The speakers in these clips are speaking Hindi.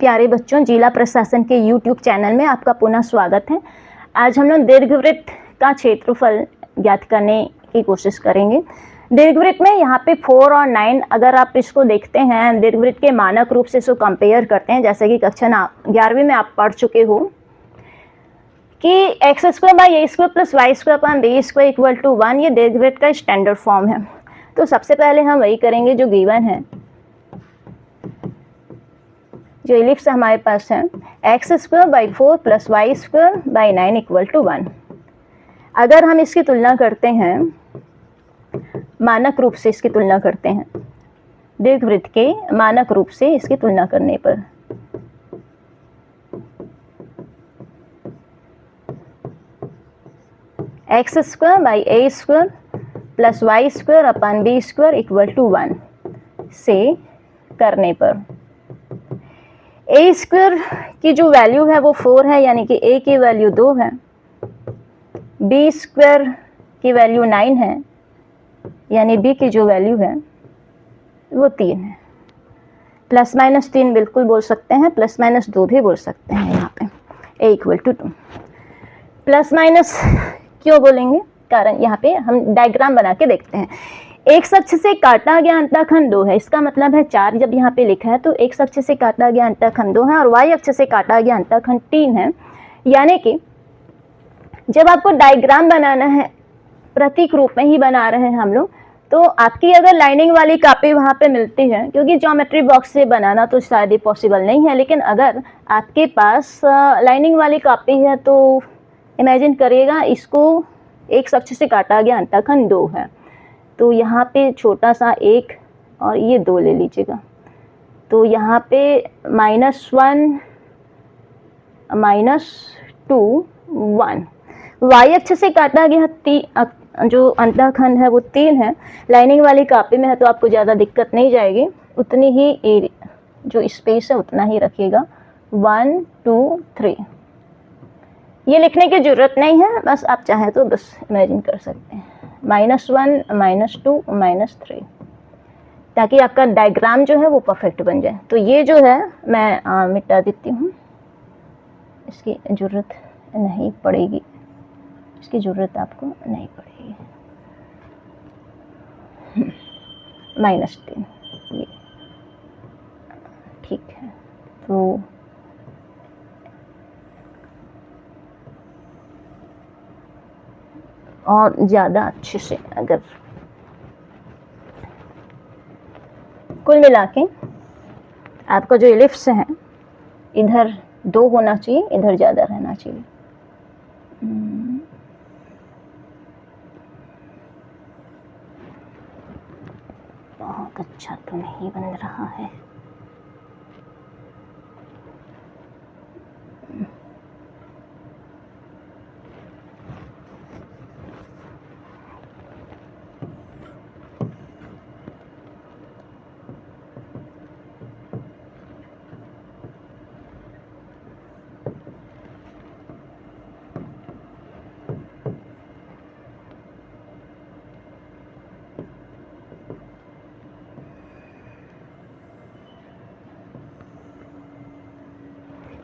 प्यारे बच्चों, जिला प्रशासन के YouTube चैनल में आपका पुनः स्वागत है। आज हम लोग दीर्घवृत्त का क्षेत्रफल ज्ञात करने की कोशिश करेंगे। दीर्घवृत्त में यहाँ पे 4 और 9 अगर आप इसको देखते हैं, दीर्घवृत्त के मानक रूप से इसको कंपेयर करते हैं, जैसे कि कक्षा 11वीं में आप पढ़ चुके हो कि x² + y² + b² = 1, ये दीर्घवृत्त का स्टैंडर्ड फॉर्म है। तो सबसे पहले हम वही करेंगे जो गिवन है, जो इलिप्स हमारे पास है, x² / 4 + y² / 9 = 1। अगर हम इसकी तुलना करते हैं, मानक रूप से इसकी तुलना करते हैं, दीर्घवृत्त के मानक रूप से इसकी तुलना करने पर x² / a² + y² / b² = 1 से करने पर a² की जो वैल्यू है वो 4 है, यानी कि a की वैल्यू 2 है, b² की वैल्यू 9 है, यानी b की जो वैल्यू है वो 3 है। ±3 बिल्कुल बोल सकते हैं, ±2 भी बोल सकते हैं। यहाँ पे a = 2। प्लस क्यों बोलेंगे? कारण यहाँ पे हम डायग्राम बना के देखते हैं। एक अक्ष से काटा गया अंतःखंड 2 है, इसका मतलब है 4 जब यहाँ पे लिखा है तो एक अक्ष से काटा गया अंतःखंड 2 है और y अक्ष से काटा गया अंतःखंड 3 है। यानी कि जब आपको डायग्राम बनाना है, प्रतीक रूप में ही बना रहे हैं हम लोग, तो आपकी अगर लाइनिंग वाली कॉपी वहाँ पे मिलती है, क्योंकि ज्योमेट्री बॉक्स से बनाना तो शायद ही पॉसिबल नहीं है, लेकिन अगर आपके पास लाइनिंग वाली कॉपी है तो इमेजिन करिएगा, इसको एक अक्ष से काटा गया अंतःखंड 2 है, तो यहाँ पे छोटा सा 1 और ये 2 ले लीजिएगा, तो यहाँ पे -1 -2 1। y अक्ष से काटा गया जो अंतःखंड है वो 3 है, लाइनिंग वाली कॉपी में है तो आपको ज़्यादा दिक्कत नहीं जाएगी, उतनी ही जो स्पेस है उतना ही रखिएगा, 1 2 3। ये लिखने की ज़रूरत नहीं है, बस आप चाहें तो बस इमेजिन कर सकते हैं, -1 -2 -3, ताकि आपका डायग्राम जो है वो परफेक्ट बन जाए। तो ये जो है मैं मिटा देती हूँ, इसकी ज़रूरत नहीं पड़ेगी, इसकी ज़रूरत आपको नहीं पड़ेगी। -3 ये ठीक है। तो और ज़्यादा अच्छे से अगर कुल मिला के आपका जो इलिप्स है, इधर 2 होना चाहिए, इधर ज़्यादा रहना चाहिए। बहुत अच्छा तो नहीं बन रहा है।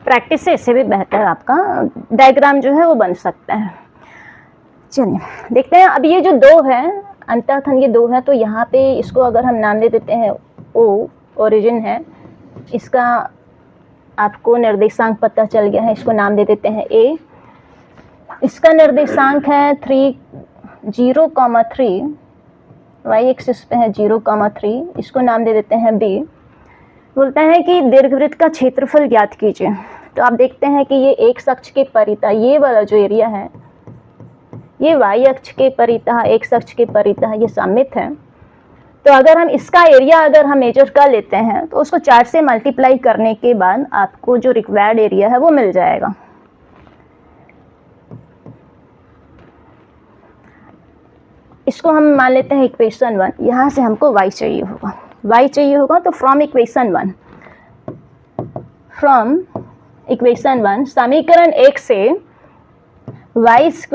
प्रैक्टिस से इससे भी बेहतर आपका डायग्राम जो है वो बन सकता है। चलिए देखते हैं। अब ये जो 2 है अंतःखंड, ये 2 है, तो यहाँ पे इसको अगर हम नाम दे देते हैं O, ओरिजिन है, इसका आपको निर्देशांक पता चल गया है, इसको नाम दे देते हैं A। इसका निर्देशांक है 0,3, y एक्सिस पे है 0,3, इसको नाम दे देते हैं B। बोलता है कि दीर्घवृत्त का क्षेत्रफल ज्ञात कीजिए। तो आप देखते हैं कि ये एक अक्ष के परितः, ये वाला जो एरिया है ये y अक्ष के परितः, x अक्ष के परितः ये सममित है। तो अगर हम इसका एरिया अगर हम मेजर कर लेते हैं तो उसको 4 से मल्टीप्लाई करने के बाद आपको जो रिक्वायर्ड एरिया है वो मिल जाएगा। इसको हम मान लेते हैं इक्वेशन 1। यहाँ से हमको y चाहिए होगा, तो फ्रॉम इक्वेशन 1 समीकरण 1 से y² /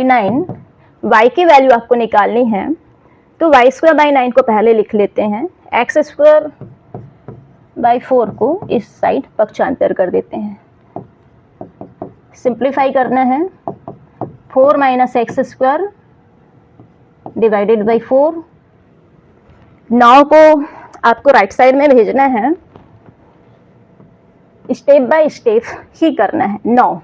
9, y की वैल्यू आपको निकालनी है, तो y² / 9 को पहले लिख लेते हैं, x² बाई 4 को इस साइड पक्षांतर कर देते हैं, सिंप्लीफाई करना है। 4 minus x square divided by 4। 9 को आपको राइट साइड में भेजना है, स्टेप बाय स्टेप ही करना है। 9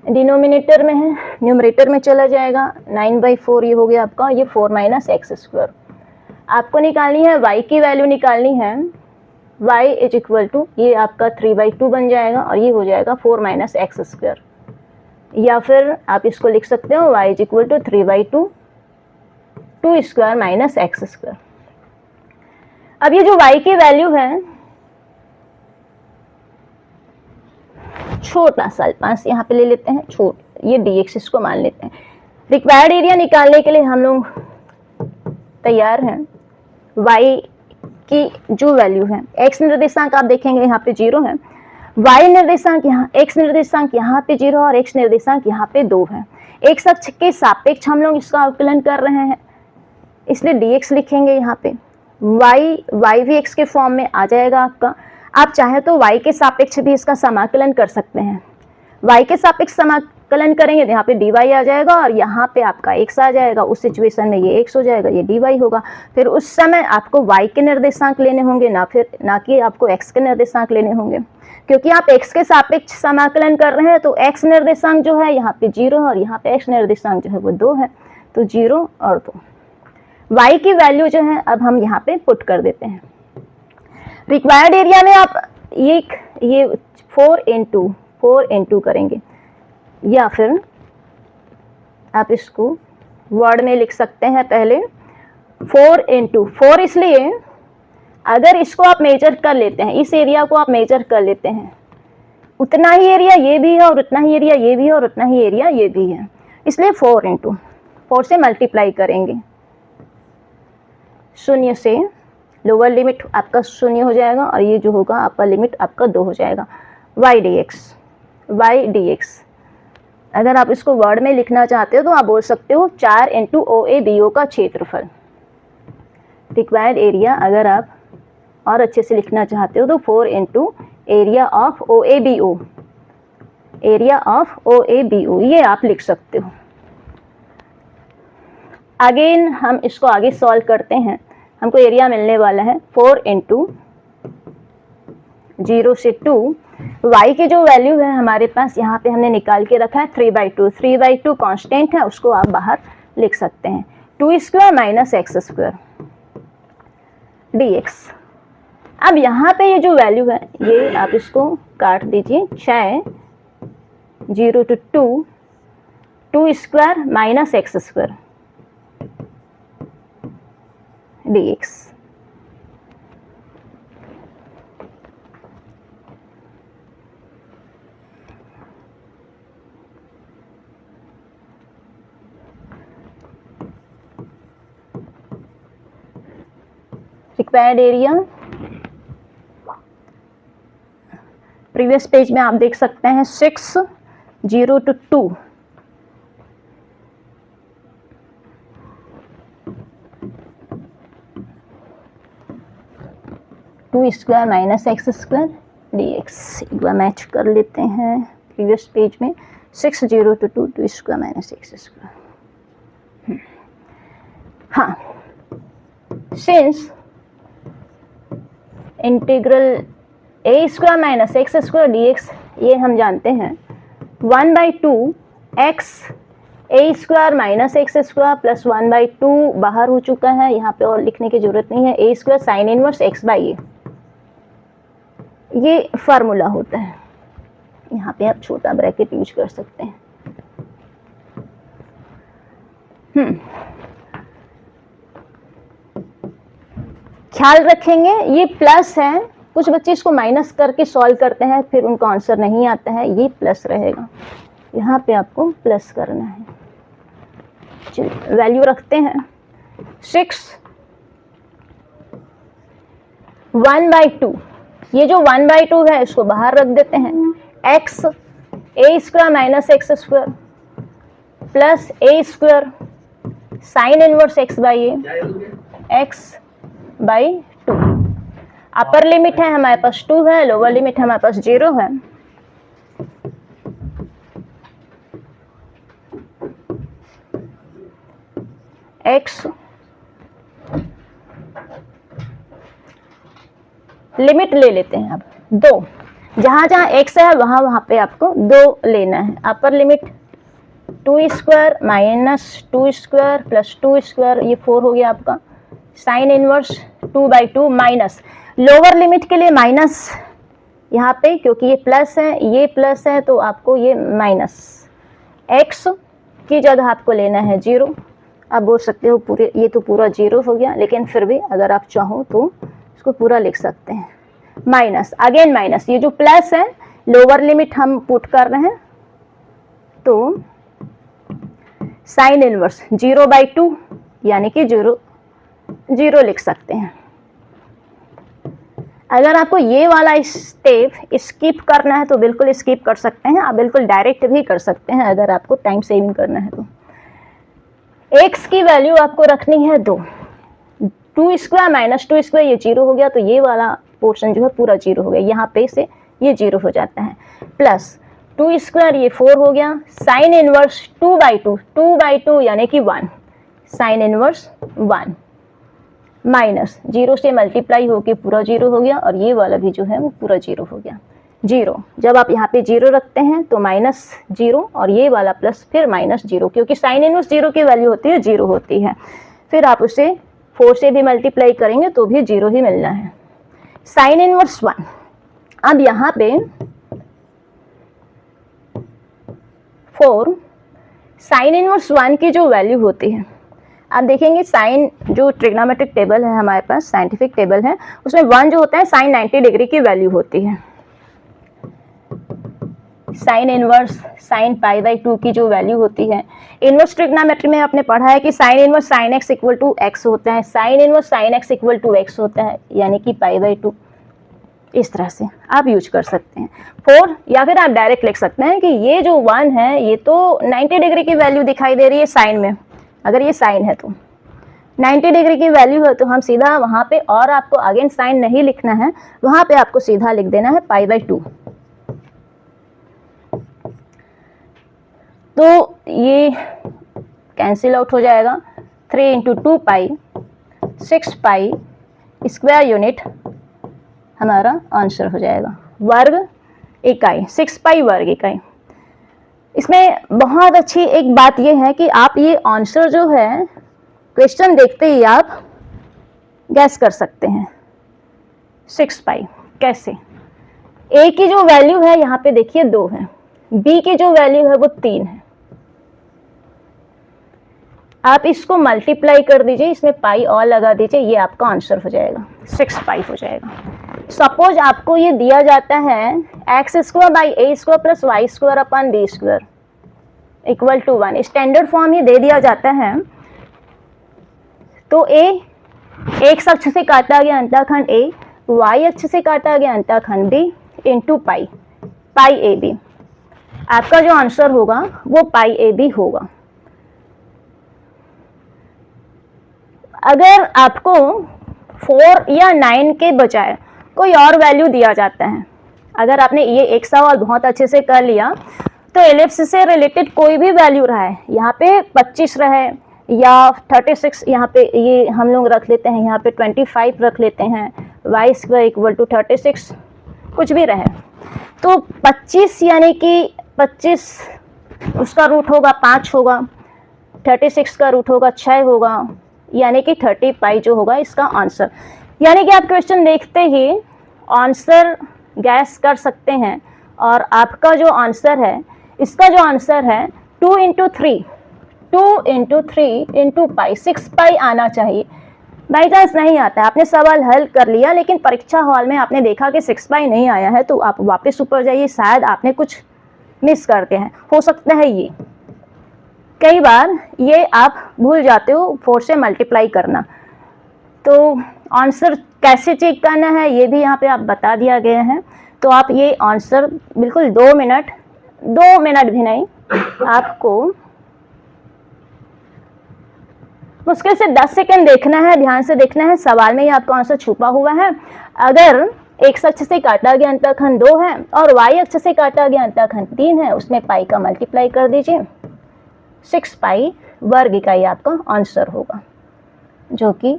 डिनोमिनेटर में है, न्यूमरेटर में चला जाएगा। 9/4 ये हो गया आपका, ये 4 माइनस एक्स स्क्वायर। आपको निकालनी है y की वैल्यू निकालनी है। y इज इक्वल टू ये आपका 3/2 बन जाएगा और ये हो जाएगा 4 माइनस एक्स स्क्वायर, या फिर आप इसको लिख सकते हो y is equal to 3/2 2 square minus x square. अब ये जो y की वैल्यू है, छोटा सा अल्पांश यहाँ पे ले लेते हैं, ये dx इसको मान लेते हैं। रिक्वायर्ड एरिया निकालने के लिए हम लोग तैयार हैं। y की जो वैल्यू है, x निर्देशांक आप देखेंगे यहाँ पे 0 है, y निर्देशांक यहाँ, x निर्देशांक यहाँ पे 0 और x निर्देशांक यहाँ पे 2 है। एक अक्ष के सापेक्ष हम लोग इसका अवकलन कर रहे हैं, इसलिए dx लिखेंगे यहाँ पे। y भी x के फॉर्म में आ जाएगा आपका। आप चाहे तो y के सापेक्ष भी इसका समाकलन कर सकते हैं। y के सापेक्ष समाकलन करेंगे तो यहाँ पे dy आ जाएगा और यहाँ पे आपका x आ जाएगा। उस सिचुएशन में ये x हो जाएगा, ये dy होगा। फिर उस समय आपको y के निर्देशांक लेने होंगे, ना कि आपको x के निर्देशांक लेने होंगे, क्योंकि आप x के सापेक्ष समाकलन कर रहे हैं। तो x निर्देशांक जो है यहाँ पे 0 और यहाँ पे x निर्देशांक जो है वो 2 है, तो 0 और 2। y की वैल्यू जो है अब हम यहाँ पे पुट कर देते हैं। रिक्वायर्ड एरिया में आप ये 4 इंटू करेंगे, या फिर आप इसको वर्ड में लिख सकते हैं। पहले 4 इसलिए अगर इसको आप मेजर कर लेते हैं, इस एरिया को आप मेजर कर लेते हैं, उतना ही एरिया ये भी है और उतना ही एरिया ये भी है और उतना ही एरिया ये भी है, इसलिए 4 से मल्टीप्लाई करेंगे। 0 से लोअर लिमिट आपका 0 हो जाएगा और ये जो होगा अपर लिमिट आपका 2 हो जाएगा। y dx अगर आप इसको वर्ड में लिखना चाहते हो तो आप बोल सकते हो 4 इंटू OABO का क्षेत्रफल। रिक्वायर्ड एरिया अगर आप और अच्छे से लिखना चाहते हो तो 4 इंटू एरिया ऑफ OABO, ये आप लिख सकते हो। अगेन हम इसको आगे सॉल्व करते हैं। हमको एरिया मिलने वाला है 4 इंटू 0 से 2। y की जो वैल्यू है हमारे पास यहाँ पे हमने निकाल के रखा है 3/2। 3/2 कांस्टेंट है, उसको आप बाहर लिख सकते हैं। 2 square minus x square dx। अब यहाँ पे ये जो वैल्यू है ये आप इसको काट दीजिए। 6 0 to 2 square minus x square dx। Required area previous page में आप देख सकते हैं 6 0 to 2 2 square minus x square dx। एक बार मैच कर लेते हैं प्रीवियस पेज में 6 0 to 2 square minus x square. हाँ, since integral a square minus x square dx ये हम जानते हैं 1/2 x a square minus x square plus 1/2 बाहर हो चुका है, यहाँ पे और लिखने की जरूरत नहीं है। a square sine inverse x/a, ये फार्मूला होता है। यहाँ पे आप छोटा ब्रैकेट यूज कर सकते हैं। ख्याल रखेंगे ये प्लस है, कुछ बच्चे इसको माइनस करके सॉल्व करते हैं, फिर उनका आंसर नहीं आता है। ये प्लस रहेगा, यहाँ पे आपको प्लस करना है। चलिए वैल्यू रखते हैं 6 1/2। ये जो 1/2 है इसको बाहर रख देते हैं। x a square minus x square plus a square sine inverse x/a x/2। Upper limit है हमारे पास 2 है, लोअर लिमिट हमारे पास 0 है। x लिमिट ले लेते हैं अब 2, जहां जहां x है वहां वहां पे आपको 2 लेना है। Upper limit 2 square minus 2 square plus 2 square, ये 4 हो गया आपका। Sine inverse 2/2 minus, lower limit के लिए माइनस यहाँ पे, क्योंकि ये प्लस है ये प्लस है तो आपको ये माइनस। x की जगह आपको लेना है 0। आप बोल सकते हो पूरे, ये तो पूरा 0 हो गया, लेकिन फिर भी अगर आप चाहो तो इसको पूरा लिख सकते हैं। माइनस, अगेन माइनस, ये जो प्लस है लोअर लिमिट हम पुट कर रहे हैं, तो साइन इनवर्स 0/2 यानी कि 0 लिख सकते हैं। अगर आपको ये वाला स्टेप स्किप करना है तो बिल्कुल स्किप कर सकते हैं, आप बिल्कुल डायरेक्ट भी कर सकते हैं अगर आपको टाइम सेविंग करना है तो। x की वैल्यू आपको रखनी है 2 स्क्वायर माइनस 2 स्क्वायर, ये 0 हो गया, तो ये वाला पोर्शन जो है पूरा 0 हो गया, यहाँ पे से ये 0 हो जाता है। प्लस 2 स्क्वायर, ये 4 हो गया। साइन इनवर्स 2/2 यानी कि 1, साइन इनवर्स 1 माइनस 0 से मल्टीप्लाई होके पूरा 0 हो गया, और ये वाला भी जो है वो पूरा 0 हो गया। 0, जब आप यहाँ पे 0 रखते हैं तो माइनस 0 और ये वाला प्लस फिर माइनस 0, क्योंकि साइन इनवर्स 0 की वैल्यू होती है 0 होती है। फिर आप उसे 4 से भी मल्टीप्लाई करेंगे तो भी 0 ही मिलना है। साइन इनवर्स 1, अब यहाँ पे 4 साइन इनवर्स 1 की जो वैल्यू होती है, आप देखेंगे साइन जो ट्रिग्नोमेट्रिक टेबल है हमारे पास, साइंटिफिक टेबल है, उसमें 1 जो होता है साइन 90 डिग्री की वैल्यू होती है। साइन इनवर्स साइन π/2 की जो वैल्यू होती है, इनवर्स ट्रिग्नोमेट्री में आपने पढ़ा है कि sine inverse sine x equal to x होता है, sine inverse sine x equal to x होता है, यानी कि π/2। इस तरह से आप यूज कर सकते हैं 4, या फिर आप डायरेक्ट लिख सकते हैं कि ये जो 1 है ये तो 90 डिग्री की वैल्यू दिखाई दे रही है साइन में, अगर ये साइन है तो 90 डिग्री की वैल्यू है तो हम सीधा वहाँ पे, और आपको अगेन साइन नहीं लिखना है, वहाँ पे आपको सीधा लिख देना है π/2। तो ये कैंसिल आउट हो जाएगा, 3 × 2 पाई 6 पाई स्क्वायर यूनिट हमारा आंसर हो जाएगा, वर्ग इकाई, 6 पाई वर्ग इकाई। इसमें बहुत अच्छी एक बात यह है कि आप ये आंसर जो है क्वेश्चन देखते ही आप गैस कर सकते हैं 6 पाई कैसे। ए की जो वैल्यू है यहाँ पे देखिए 2 है, बी की जो वैल्यू है वो 3 है। आप इसको मल्टीप्लाई कर दीजिए, इसमें पाई और लगा दीजिए, ये आपका आंसर हो जाएगा 6 पाई हो जाएगा। सपोज आपको ये दिया जाता है x² / a² + y² / b² equal to 1, standard form ही दे दिया जाता है, तो a x अक्ष से काटा गया अंतःखंड a, y अक्ष से काटा गया अंतःखंड b इंटू पाई ab। आपका जो आंसर होगा वो πab होगा। अगर आपको 4 या 9 के बजाय कोई और वैल्यू दिया जाता है, अगर आपने ये एक सवाल बहुत अच्छे से कर लिया तो एलिप्स से रिलेटेड कोई भी वैल्यू रहा है, यहाँ पे 25 रहे या 36, यहाँ पे ये हम लोग रख लेते हैं, यहाँ पे 25 रख लेते हैं, y² = 36, कुछ भी रहे, तो 25 यानी कि 25 उसका रूट होगा 5 होगा, 36 का रूट होगा 6 होगा, यानी कि 30 पाई जो होगा इसका आंसर। यानी कि आप क्वेश्चन देखते ही आंसर गैस कर सकते हैं, और आपका जो आंसर है, इसका जो आंसर है 2 × 3 × पाई 6 पाई आना चाहिए। बाई चांस नहीं आता है, आपने सवाल हल कर लिया लेकिन परीक्षा हॉल में आपने देखा कि 6 पाई नहीं आया है, तो आप वापस ऊपर जाइए, शायद आपने कुछ मिस करते हैं, हो सकता है ये। कई बार ये आप भूल जाते हो 4 से मल्टीप्लाई करना, तो आंसर कैसे चेक करना है ये भी यहाँ पे आप बता दिया गया है। तो आप ये आंसर बिल्कुल 2 मिनट भी नहीं, आपको मुश्किल से 10 सेकंड देखना है, ध्यान से देखना है, सवाल में ही आपका आंसर छुपा हुआ है। अगर एक्स अक्ष से काटा गया अंतःखंड 2 है और वाई अक्ष से काटा गया अंतःखंड 3 है, उसमें पाई का मल्टीप्लाई कर दीजिए, 6 पाई वर्ग इकाई आपका आंसर होगा, जो कि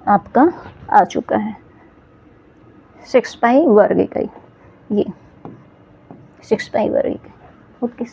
आपका आ चुका है 6 पाई वर्ग इकाई, ये 6 पाई वर्ग इकाई। ओके।